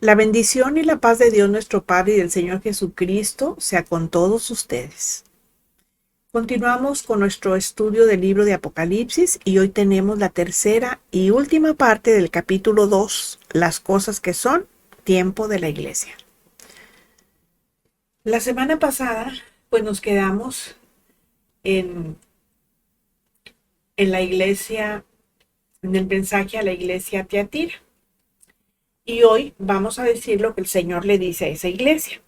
La bendición y la paz de Dios nuestro Padre y del Señor Jesucristo sea con todos ustedes. Continuamos con nuestro estudio del libro de Apocalipsis y hoy tenemos la tercera y última parte del capítulo 2, las cosas que son tiempo de la iglesia. La semana pasada, pues nos quedamos en la iglesia, en el mensaje a la iglesia Tiatira. Y hoy vamos a decir lo que el Señor le dice a esa iglesia.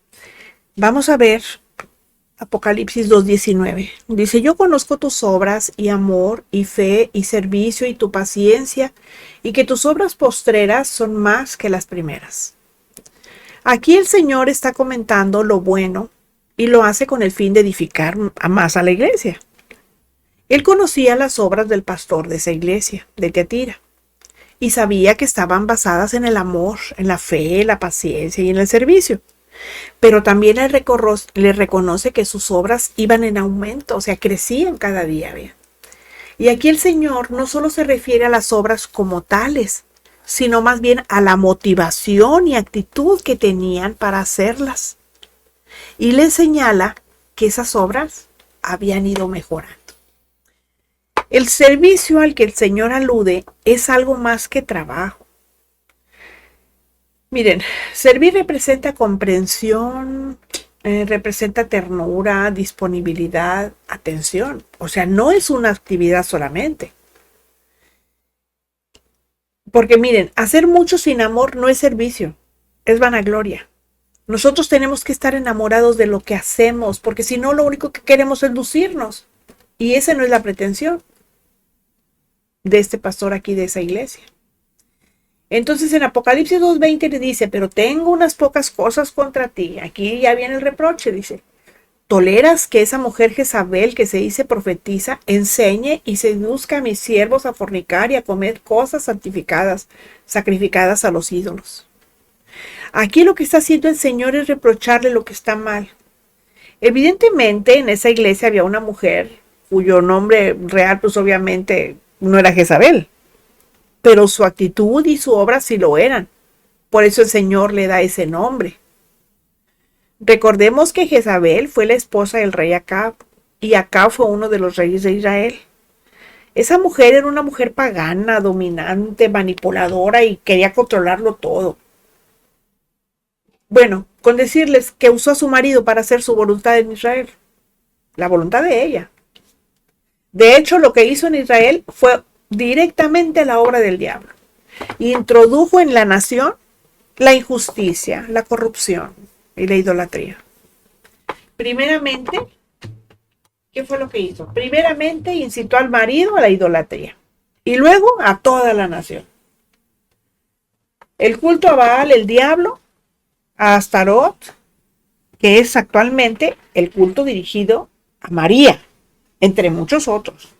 Vamos a ver Apocalipsis 2:19. Dice, yo conozco tus obras y amor y fe y servicio y tu paciencia y que tus obras postreras son más que las primeras. Aquí el Señor está comentando lo bueno y lo hace con el fin de edificar más a la iglesia. Él conocía las obras del pastor de esa iglesia, de Tiatira, y sabía que estaban basadas en el amor, en la fe, la paciencia y en el servicio. Pero también le reconoce que sus obras iban en aumento, o sea, crecían cada día. ¿Ve? Y aquí el Señor no solo se refiere a las obras como tales, sino más bien a la motivación y actitud que tenían para hacerlas. Y le señala que esas obras habían ido mejorando. El servicio al que el Señor alude es algo más que trabajo. Miren, servir representa comprensión, representa ternura, disponibilidad, atención. O sea, no es una actividad solamente. Porque miren, hacer mucho sin amor no es servicio, es vanagloria. Nosotros tenemos que estar enamorados de lo que hacemos, porque si no, lo único que queremos es lucirnos. Y esa no es la pretensión de este pastor aquí de esa iglesia. Entonces en Apocalipsis 2:20 le dice, pero tengo unas pocas cosas contra ti. Aquí ya viene el reproche, dice. ¿Toleras que esa mujer Jezabel que se dice profetiza enseñe y seduzca a mis siervos a fornicar y a comer cosas santificadas, sacrificadas a los ídolos? Aquí lo que está haciendo el Señor es reprocharle lo que está mal. Evidentemente en esa iglesia había una mujer cuyo nombre real pues obviamente no era Jezabel, pero su actitud y su obra sí lo eran. Por eso el Señor le da ese nombre. Recordemos que Jezabel fue la esposa del rey Acab, y Acab fue uno de los reyes de Israel. Esa mujer era una mujer pagana, dominante, manipuladora y quería controlarlo todo. Bueno, con decirles que usó a su marido para hacer su voluntad en Israel, la voluntad de ella. De hecho, lo que hizo en Israel fue directamente la obra del diablo. Introdujo en la nación la injusticia, la corrupción y la idolatría. Primeramente, ¿qué fue lo que hizo? Primeramente incitó al marido a la idolatría y luego a toda la nación. El culto a Baal, el diablo, a Astarot, que es actualmente el culto dirigido a María, entre muchos otros.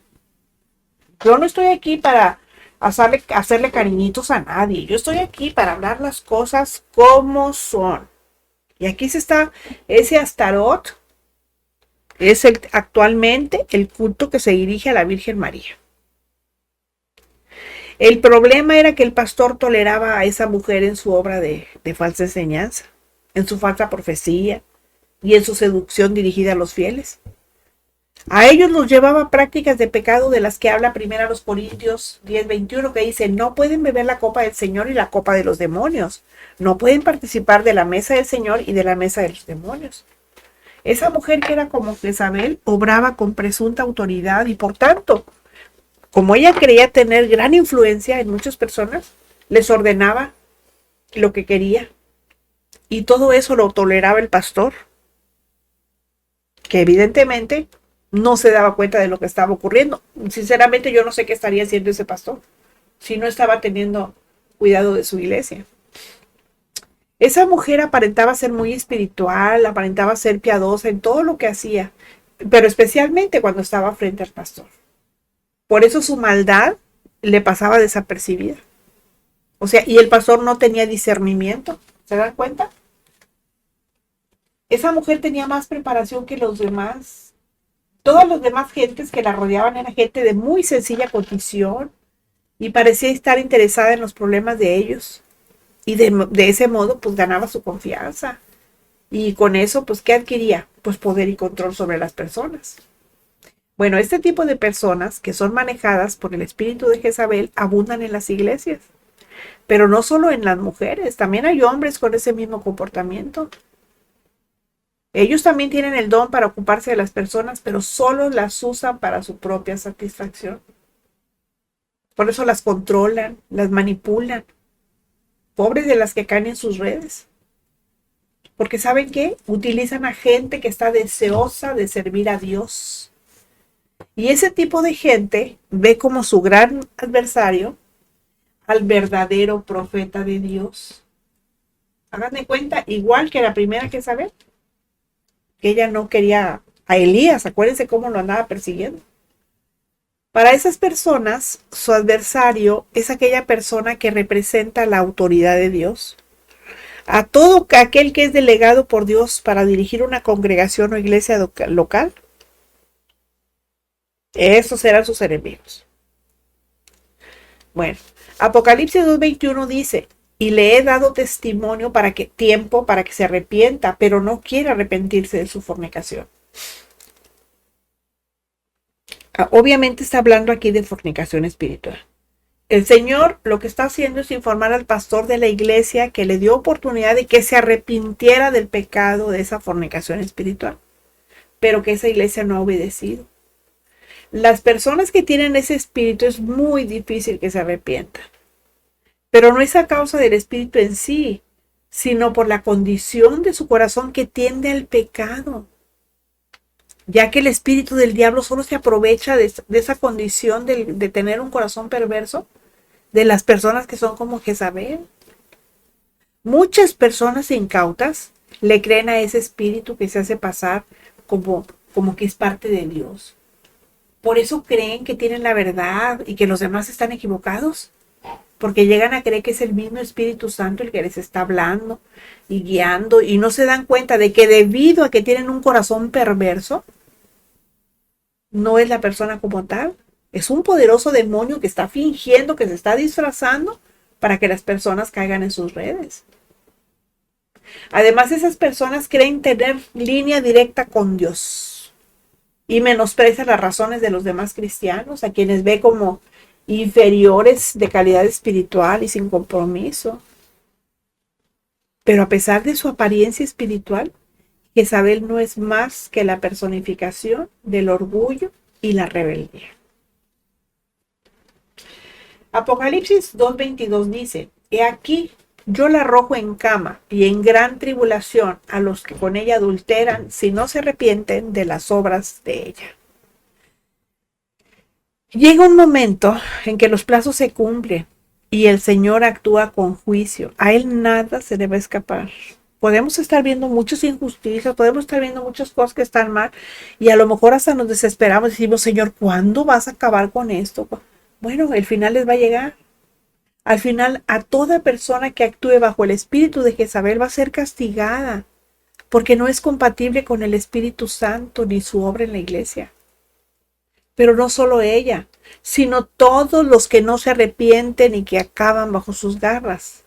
Yo no estoy aquí para hacerle cariñitos a nadie. Yo estoy aquí para hablar las cosas como son. Y aquí está ese Astarot, es actualmente el culto que se dirige a la Virgen María. El problema era que el pastor toleraba a esa mujer en su obra de falsa enseñanza, en su falsa profecía y en su seducción dirigida a los fieles. A ellos los llevaba prácticas de pecado de las que habla primero a los Corintios 10:21, que dice, no pueden beber la copa del Señor y la copa de los demonios. No pueden participar de la mesa del Señor y de la mesa de los demonios. Esa mujer que era como Jezabel obraba con presunta autoridad y por tanto, como ella creía tener gran influencia en muchas personas, les ordenaba lo que quería. Y todo eso lo toleraba el pastor, que evidentemente no se daba cuenta de lo que estaba ocurriendo. Sinceramente, yo no sé qué estaría haciendo ese pastor si no estaba teniendo cuidado de su iglesia. Esa mujer aparentaba ser muy espiritual, aparentaba ser piadosa en todo lo que hacía, pero especialmente cuando estaba frente al pastor. Por eso su maldad le pasaba desapercibida. O sea, y el pastor no tenía discernimiento. ¿Se dan cuenta? Esa mujer tenía más preparación que los demás. Todas las demás gentes que la rodeaban era gente de muy sencilla condición y parecía estar interesada en los problemas de ellos. Y de ese modo, pues ganaba su confianza. Y con eso, pues, ¿qué adquiría? Pues poder y control sobre las personas. Bueno, este tipo de personas que son manejadas por el espíritu de Jezabel abundan en las iglesias. Pero no solo en las mujeres, también hay hombres con ese mismo comportamiento. Ellos también tienen el don para ocuparse de las personas, pero solo las usan para su propia satisfacción. Por eso las controlan, las manipulan. Pobres de las que caen en sus redes. Porque ¿saben qué? Utilizan a gente que está deseosa de servir a Dios. Y ese tipo de gente ve como su gran adversario al verdadero profeta de Dios. Hagan de cuenta, igual que la primera Jezabel, que ella no quería a Elías, acuérdense cómo lo andaba persiguiendo. Para esas personas, su adversario es aquella persona que representa la autoridad de Dios. A todo aquel que es delegado por Dios para dirigir una congregación o iglesia local, esos eran sus enemigos. Bueno, Apocalipsis 2:21 dice, y le he dado testimonio tiempo para que se arrepienta, pero no quiere arrepentirse de su fornicación. Obviamente está hablando aquí de fornicación espiritual. El Señor lo que está haciendo es informar al pastor de la iglesia que le dio oportunidad de que se arrepintiera del pecado de esa fornicación espiritual, pero que esa iglesia no ha obedecido. Las personas que tienen ese espíritu es muy difícil que se arrepientan, pero no es a causa del espíritu en sí, sino por la condición de su corazón que tiende al pecado, ya que el espíritu del diablo solo se aprovecha de esa condición de tener un corazón perverso de las personas que son como Jezabel. Muchas personas incautas le creen a ese espíritu que se hace pasar como que es parte de Dios. Por eso creen que tienen la verdad y que los demás están equivocados. Porque llegan a creer que es el mismo Espíritu Santo el que les está hablando y guiando y no se dan cuenta de que debido a que tienen un corazón perverso, no es la persona como tal. Es un poderoso demonio que está fingiendo, que se está disfrazando para que las personas caigan en sus redes. Además, esas personas creen tener línea directa con Dios y menosprecian las razones de los demás cristianos, a quienes ve como inferiores de calidad espiritual y sin compromiso. Pero a pesar de su apariencia espiritual, Jezabel no es más que la personificación del orgullo y la rebeldía. Apocalipsis 2:22 dice, he aquí, yo la arrojo en cama y en gran tribulación a los que con ella adulteran si no se arrepienten de las obras de ella. Llega un momento en que los plazos se cumplen y el Señor actúa con juicio. A Él nada se le va a escapar. Podemos estar viendo muchas injusticias, podemos estar viendo muchas cosas que están mal y a lo mejor hasta nos desesperamos y decimos, Señor, ¿cuándo vas a acabar con esto? Bueno, el final les va a llegar. Al final, a toda persona que actúe bajo el espíritu de Jezabel va a ser castigada porque no es compatible con el Espíritu Santo ni su obra en la iglesia. Pero no solo ella, sino todos los que no se arrepienten y que acaban bajo sus garras.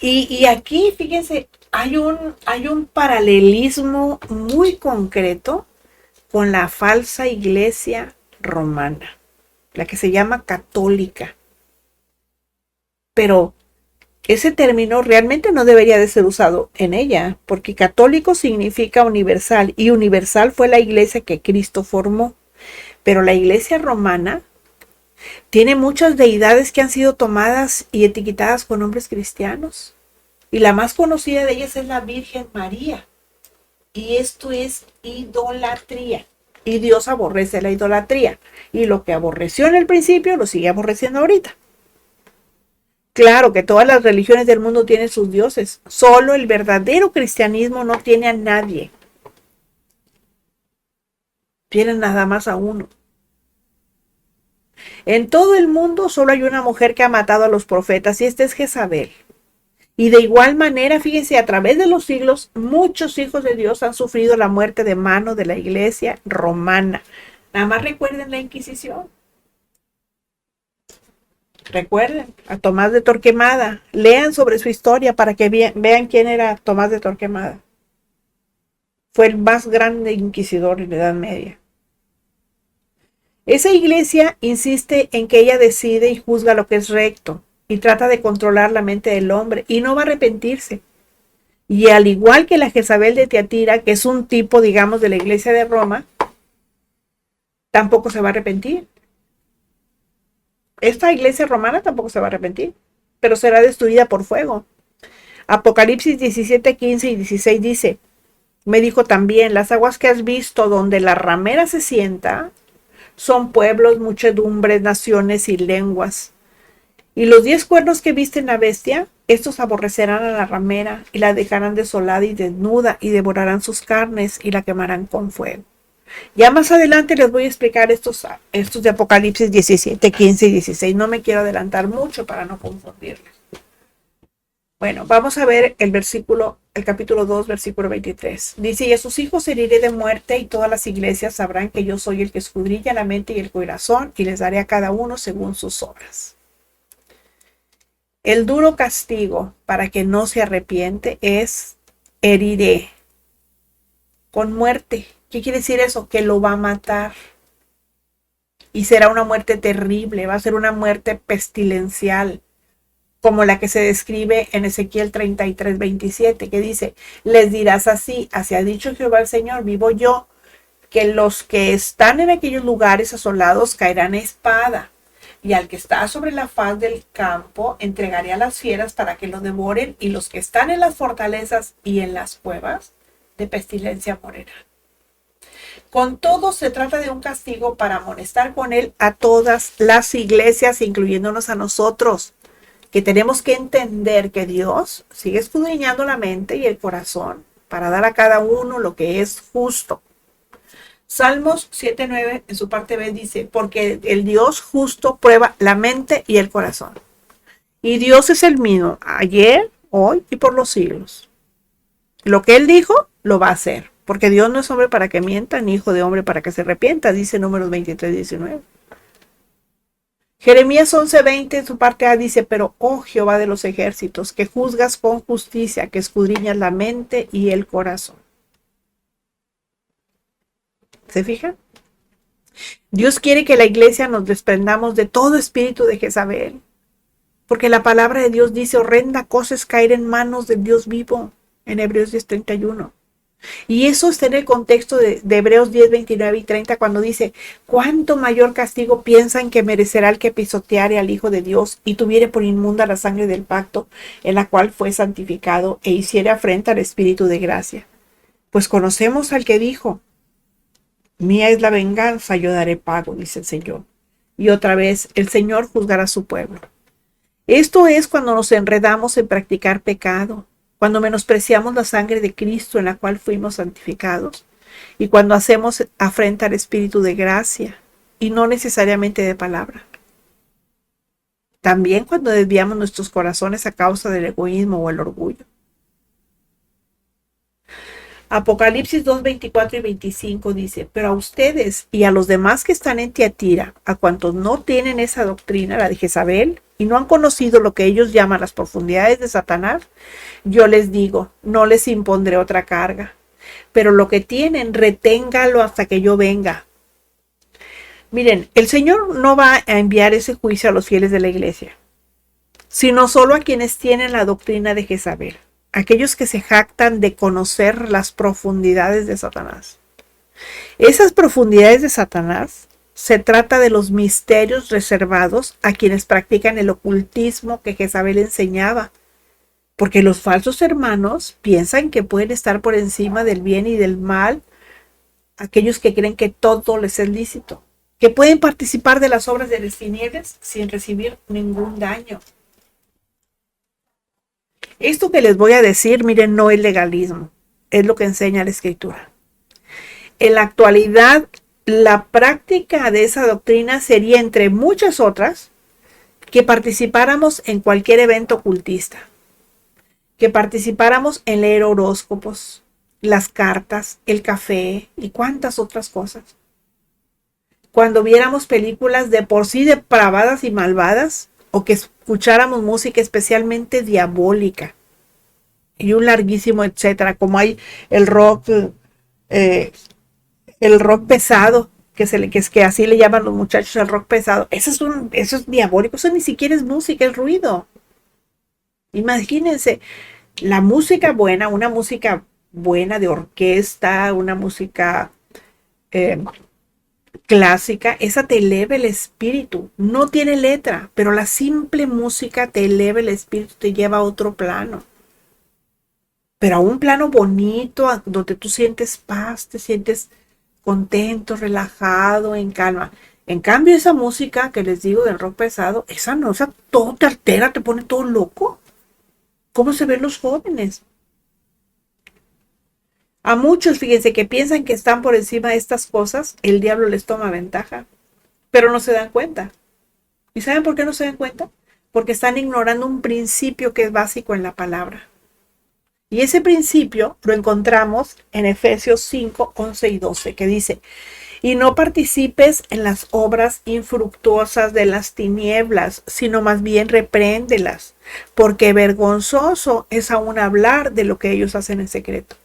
Y aquí, fíjense, hay un paralelismo muy concreto con la falsa iglesia romana, la que se llama católica. Pero ese término realmente no debería de ser usado en ella, porque católico significa universal, y universal fue la iglesia que Cristo formó. Pero la iglesia romana tiene muchas deidades que han sido tomadas y etiquetadas con nombres cristianos. Y la más conocida de ellas es la Virgen María. Y esto es idolatría. Y Dios aborrece la idolatría. Y lo que aborreció en el principio, lo sigue aborreciendo ahorita. Claro que todas las religiones del mundo tienen sus dioses. Solo el verdadero cristianismo no tiene a nadie. Tienen nada más a uno. En todo el mundo solo hay una mujer que ha matado a los profetas y esta es Jezabel. Y de igual manera, fíjense, a través de los siglos, muchos hijos de Dios han sufrido la muerte de mano de la iglesia romana. Nada más recuerden la Inquisición. Recuerden, a Tomás de Torquemada. Lean sobre su historia para que vean quién era Tomás de Torquemada. Fue el más grande inquisidor en la Edad Media. Esa iglesia insiste en que ella decide y juzga lo que es recto y trata de controlar la mente del hombre y no va a arrepentirse. Y al igual que la Jezabel de Tiatira, que es un tipo, digamos, de la iglesia de Roma, tampoco se va a arrepentir. Esta iglesia romana tampoco se va a arrepentir, pero será destruida por fuego. Apocalipsis 17, 15 y 16 dice, me dijo también, las aguas que has visto donde la ramera se sienta son pueblos, muchedumbres, naciones y lenguas. Y los 10 cuernos que viste en la bestia, estos aborrecerán a la ramera y la dejarán desolada y desnuda y devorarán sus carnes y la quemarán con fuego. Ya más adelante les voy a explicar estos de Apocalipsis 17, 15 y 16. No me quiero adelantar mucho para no confundirles. Bueno, vamos a ver el capítulo 2, versículo 23. Dice, y a sus hijos heriré de muerte y todas las iglesias sabrán que yo soy el que escudriña la mente y el corazón y les daré a cada uno según sus obras. El duro castigo para que no se arrepiente es heriré con muerte. ¿Qué quiere decir eso? Que lo va a matar. Y será una muerte terrible, va a ser una muerte pestilencial, como la que se describe en Ezequiel 33, 27, que dice, les dirás así ha dicho Jehová el Señor, vivo yo, que los que están en aquellos lugares asolados caerán a espada, y al que está sobre la faz del campo entregaré a las fieras para que lo devoren, y los que están en las fortalezas y en las cuevas de pestilencia morirán. Con todo, se trata de un castigo para amonestar con él a todas las iglesias, incluyéndonos a nosotros, que tenemos que entender que Dios sigue escudriñando la mente y el corazón para dar a cada uno lo que es justo. Salmos 7:9 en su parte B dice, porque el Dios justo prueba la mente y el corazón. Y Dios es el mismo, ayer, hoy y por los siglos. Lo que Él dijo, lo va a hacer. Porque Dios no es hombre para que mienta, ni hijo de hombre para que se arrepienta, dice Números 23, 19. Jeremías 11:20 en su parte A dice, pero oh Jehová de los ejércitos, que juzgas con justicia, que escudriñas la mente y el corazón. ¿Se fijan? Dios quiere que la iglesia nos desprendamos de todo espíritu de Jezabel, porque la palabra de Dios dice, horrenda cosa es caer en manos del Dios vivo, en Hebreos 10:31. Y eso está en el contexto de Hebreos 10, 29 y 30, cuando dice, ¿cuánto mayor castigo piensan que merecerá el que pisoteare al Hijo de Dios y tuviere por inmunda la sangre del pacto, en la cual fue santificado, e hiciere afrenta al Espíritu de gracia? Pues conocemos al que dijo, mía es la venganza, yo daré pago, dice el Señor. Y otra vez, el Señor juzgará a su pueblo. Esto es cuando nos enredamos en practicar pecado, cuando menospreciamos la sangre de Cristo en la cual fuimos santificados, y cuando hacemos afrenta al Espíritu de gracia, y no necesariamente de palabra. También cuando desviamos nuestros corazones a causa del egoísmo o el orgullo. Apocalipsis 2, 24 y 25 dice, pero a ustedes y a los demás que están en Tiatira, a cuantos no tienen esa doctrina, la de Jezabel, y no han conocido lo que ellos llaman las profundidades de Satanás, yo les digo, no les impondré otra carga, pero lo que tienen, reténgalo hasta que yo venga. Miren, el Señor no va a enviar ese juicio a los fieles de la iglesia, sino solo a quienes tienen la doctrina de Jezabel, aquellos que se jactan de conocer las profundidades de Satanás. Esas profundidades de Satanás se trata de los misterios reservados a quienes practican el ocultismo que Jezabel enseñaba, porque los falsos hermanos piensan que pueden estar por encima del bien y del mal, aquellos que creen que todo les es lícito, que pueden participar de las obras de las tinieblas sin recibir ningún daño. Esto que les voy a decir, miren, no es legalismo, es lo que enseña la Escritura. En la actualidad, la práctica de esa doctrina sería, entre muchas otras, que participáramos en cualquier evento ocultista, que participáramos en leer horóscopos, las cartas, el café y cuántas otras cosas. Cuando viéramos películas de por sí depravadas y malvadas, o que escucháramos música especialmente diabólica y un larguísimo etcétera, como hay el rock, eh, el rock pesado, que así le llaman los muchachos el rock pesado. Eso es diabólico, eso ni siquiera es música, es ruido. Imagínense, la música buena, una música buena de orquesta, una música eh, clásica, esa te eleva el espíritu. No tiene letra, pero la simple música te eleva el espíritu, te lleva a otro plano. Pero a un plano bonito, donde tú sientes paz, te sientes contento, relajado, en calma. En cambio, esa música que les digo del rock pesado, esa no, esa todo te altera, te pone todo loco. ¿Cómo se ven los jóvenes? A muchos, fíjense, que piensan que están por encima de estas cosas, el diablo les toma ventaja, pero no se dan cuenta. ¿Y saben por qué no se dan cuenta? Porque están ignorando un principio que es básico en la palabra. Y ese principio lo encontramos en Efesios 5, 11 y 12, que dice: y no participes en las obras infructuosas de las tinieblas, sino más bien repréndelas, porque vergonzoso es aún hablar de lo que ellos hacen en secreto.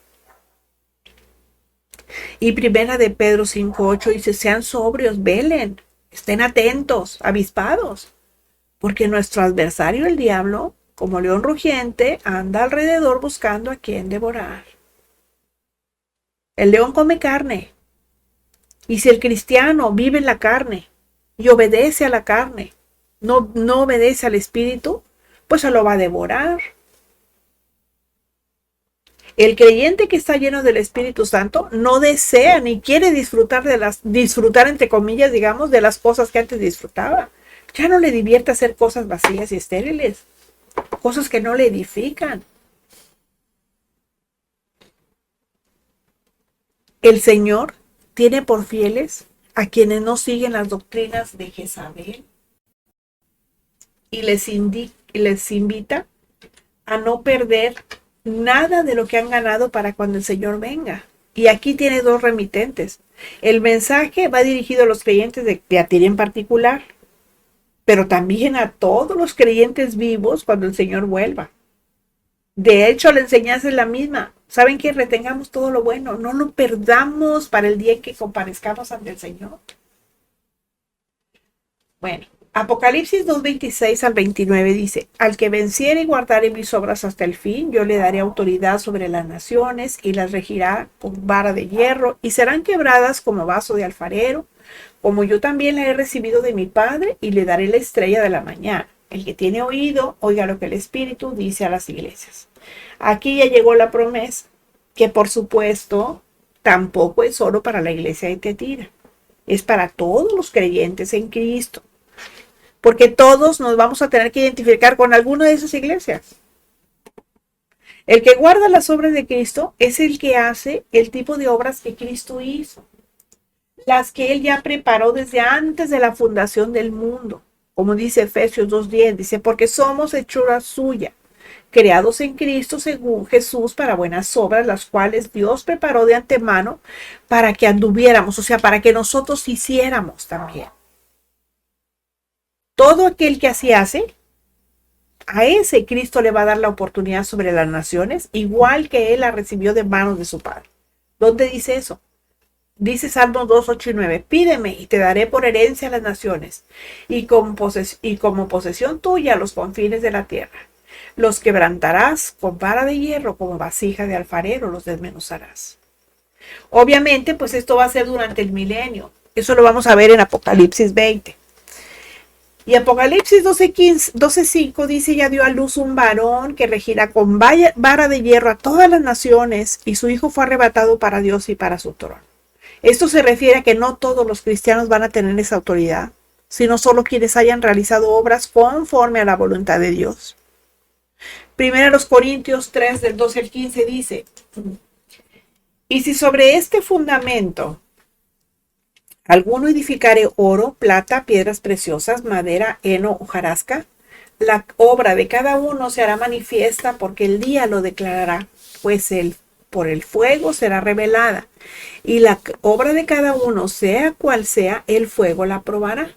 Y primera de Pedro 5:8 dice: sean sobrios, velen, estén atentos, avispados, porque nuestro adversario, el diablo, como león rugiente, anda alrededor buscando a quien devorar. El león come carne, y si el cristiano vive en la carne y obedece a la carne, no obedece al espíritu, pues se lo va a devorar. El creyente que está lleno del Espíritu Santo no desea ni quiere disfrutar entre comillas, digamos, de las cosas que antes disfrutaba. Ya no le divierte hacer cosas vacías y estériles, cosas que no le edifican. El Señor tiene por fieles a quienes no siguen las doctrinas de Jezabel y les invita a no perder nada de lo que han ganado para cuando el Señor venga. Y aquí tiene dos remitentes. El mensaje va dirigido a los creyentes de Tiatira en particular, pero también a todos los creyentes vivos cuando el Señor vuelva. De hecho, la enseñanza es la misma. ¿Saben qué? Retengamos todo lo bueno, no lo perdamos para el día en que comparezcamos ante el Señor. Bueno, Apocalipsis 2:26 al 29 dice: al que venciere y guardare mis obras hasta el fin, yo le daré autoridad sobre las naciones y las regirá con vara de hierro, y serán quebradas como vaso de alfarero, como yo también la he recibido de mi Padre, y le daré la estrella de la mañana. El que tiene oído, oiga lo que el Espíritu dice a las iglesias. Aquí ya llegó la promesa, que por supuesto tampoco es solo para la iglesia de Tiatira, es para todos los creyentes en Cristo, porque todos nos vamos a tener que identificar con alguna de esas iglesias. El que guarda las obras de Cristo es el que hace el tipo de obras que Cristo hizo, las que Él ya preparó desde antes de la fundación del mundo. Como dice Efesios 2:10, dice: porque somos hechura suya, creados en Cristo según Jesús para buenas obras, las cuales Dios preparó de antemano para que anduviéramos, o sea, para que nosotros hiciéramos también. Todo aquel que así hace, a ese Cristo le va a dar la oportunidad sobre las naciones, igual que Él la recibió de manos de su Padre. ¿Dónde dice eso? Dice Salmos 2, 8 y 9: pídeme y te daré por herencia a las naciones, y como posesión tuya los confines de la tierra. Los quebrantarás con vara de hierro, como vasija de alfarero los desmenuzarás. Obviamente, pues esto va a ser durante el milenio. Eso lo vamos a ver en Apocalipsis 20. Y Apocalipsis 12:5 dice: ya dio a luz un varón que regirá con vara de hierro a todas las naciones, y su hijo fue arrebatado para Dios y para su trono. Esto se refiere a que no todos los cristianos van a tener esa autoridad, sino solo quienes hayan realizado obras conforme a la voluntad de Dios. Primero los Corintios 3, del 12 al 15 dice: y si sobre este fundamento alguno edificare oro, plata, piedras preciosas, madera, heno, hojarasca, la obra de cada uno se hará manifiesta, porque el día lo declarará, pues por el fuego será revelada, y la obra de cada uno, sea cual sea, el fuego la probará.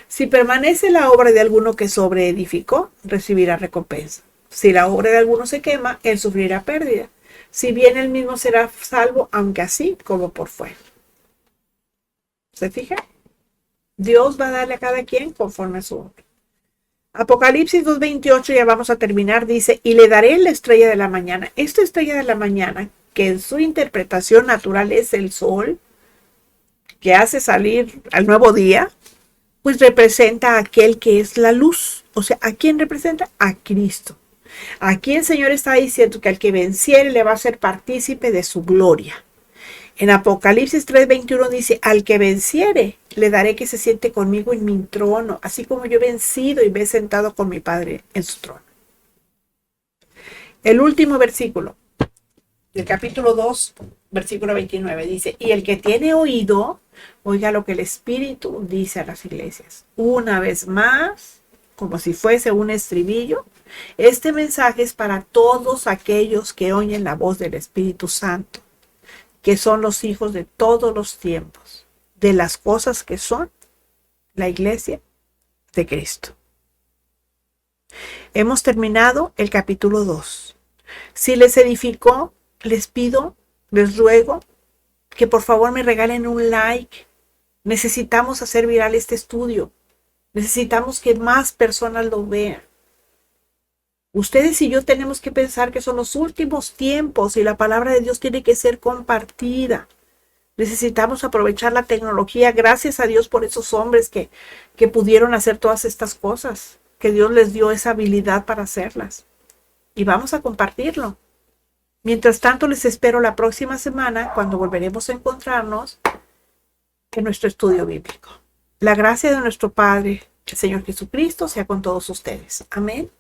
Si permanece la obra de alguno que sobreedificó, recibirá recompensa. Si la obra de alguno se quema, él sufrirá pérdida. Si bien él mismo será salvo, aunque así como por fuera. ¿Se fija? Dios va a darle a cada quien conforme a su obra. Apocalipsis 2:28, ya vamos a terminar, dice, y le daré la estrella de la mañana. Esta estrella de la mañana, que en su interpretación natural es el sol, que hace salir al nuevo día, pues representa a aquel que es la luz. O sea, ¿a quién representa? A Cristo. Aquí el Señor está diciendo que al que venciere le va a ser partícipe de su gloria. En Apocalipsis 3:21 dice, al que venciere le daré que se siente conmigo en mi trono, así como yo he vencido y me he sentado con mi Padre en su trono. El último versículo del capítulo 2, versículo 29 dice, y el que tiene oído, oiga lo que el Espíritu dice a las iglesias. Una vez más, como si fuese un estribillo, este mensaje es para todos aquellos que oyen la voz del Espíritu Santo, que son los hijos de todos los tiempos, de las cosas que son la iglesia de Cristo. Hemos terminado el capítulo 2. Si les edificó, les pido, les ruego que por favor me regalen un like. Necesitamos hacer viral este estudio. Necesitamos que más personas lo vean. Ustedes y yo tenemos que pensar que son los últimos tiempos y la palabra de Dios tiene que ser compartida. Necesitamos aprovechar la tecnología. Gracias a Dios por esos hombres que pudieron hacer todas estas cosas, que Dios les dio esa habilidad para hacerlas. Y vamos a compartirlo. Mientras tanto, les espero la próxima semana cuando volveremos a encontrarnos en nuestro estudio bíblico. La gracia de nuestro Padre, el Señor Jesucristo, sea con todos ustedes. Amén.